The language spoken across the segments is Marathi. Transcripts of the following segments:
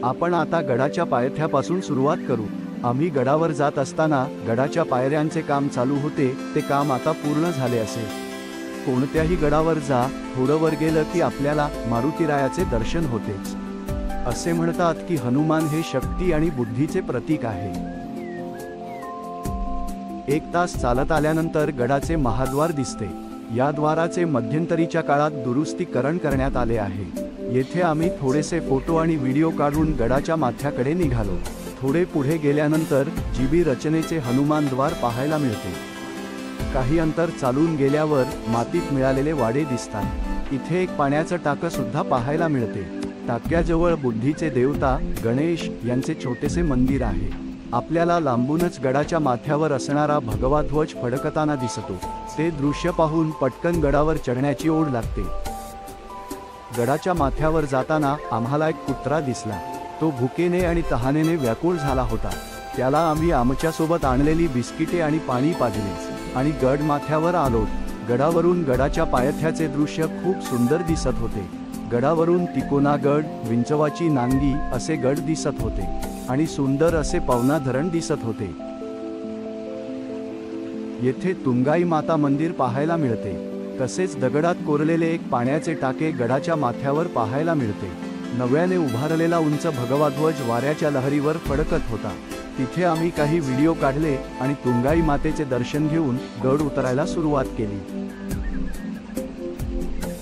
आपण आता गडाच्या पायथ्यापासून सुरुवात करू। आम्ही गडावर जात असताना गडाच्या पायऱ्यांचे काम चालू होते, ते काम आता पूर्ण झाले असेल। कोणत्याही गडावर जा, थोडं वर गेलं की आपल्याला मारुतीरायाचे दर्शन होतेच। असे म्हणतात की हनुमान हे शक्ती आणि बुद्धीचे प्रतीक आहे। 1 तास चालत आल्यानंतर गडाचे महाद्वार दिसते। या द्वाराचे मध्यंतरीच्या काळात दुरुस्तीकरण करण्यात आले आहे। येथे आम्ही थोडेसे फोटो आणि व्हिडिओ काढून गडाच्या माथ्याकडे निघालो। थोडे पुढे गेल्यानंतर जीबी रचनेचे हनुमान द्वार पाहायला मिळते। काही अंतर चालून गेल्यावर मातीत मिळालेले वाडे दिसतात। इथे एक पाण्याचं टाकं सुद्धा पाहायला मिळते। टाक्याजवळ बुद्धीचे देवता गणेश यांचे छोटेसे मंदिर आहे। आपल्याला लांबूनच गडाच्या माथ्यावर असणारा भगवा ध्वज फडकताना दिसतो। ते दृश्य पाहून पटकन गडावर चढण्याची ओढ लागते। गडाच्या माथ्यावर जाताना आम्हाला एक कुत्रा दिसला। तो भुकेने आणि तहानेने व्याकुळ झाला होता। त्याला आम्ही आमच्यासोबत आणलेली बिस्किटे आणि पाणी पाजले आणि गड माथ्यावर आलो। गडावरून गडाच्या पायथ्याचे दृश्य खूप सुंदर दिसत होते। गडावरून तिकोना गड, विंचवाची नांगी असे गड दिसत होते आणि सुंदर असे पवना धरण दिसत होते। येथे तुंगाई माता मंदिर पाहायला मिळते। तसेच दगडात कोरलेले एक पाण्याचे टाके गडाच्या माथ्यावर पाहायला मिळते। नव्याने उभारलेला उंच भगवा ध्वज वाऱ्याच्या लहरीवर फडकत होता। तिथे आम्ही काही व्हिडिओ काढले आणि तुंगाई मातेचे दर्शन घेऊन गड उतरायला सुरुवात केली।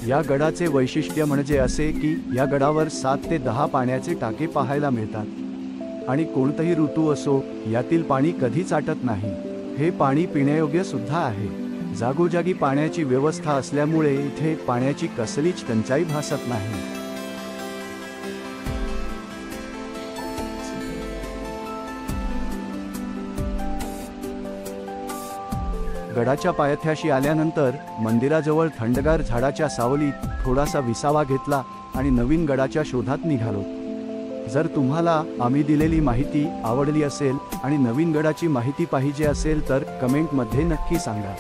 या गडाचे वैशिष्ट्य म्हणजे असे की या गडावर 7 ते 10 पाण्याचे टाके पाहायला मिळतात आणि कोणताही ऋतू असो, यातील पाणी कधीच आटत नाही। हे पाणी पिण्यायोग्य सुद्धा आहे। जागोजागी पाण्याची व्यवस्था असल्यामुळे इथे पाण्याची कसलीच टंचाई भासत नाही। गडाच्या पायथ्याशी आल्यानंतर मंदिराजवळ थंडगार झाडाच्या सावलीत थोडासा विसावा घेतला आणि नवीन गडाच्या शोधात निघालो। जर तुम्हाला आम्ही दिलेली माहिती आवडली असेल आणि नवीन गडाची माहिती पाहिजे असेल तर कमेंटमध्ये नक्की सांगा।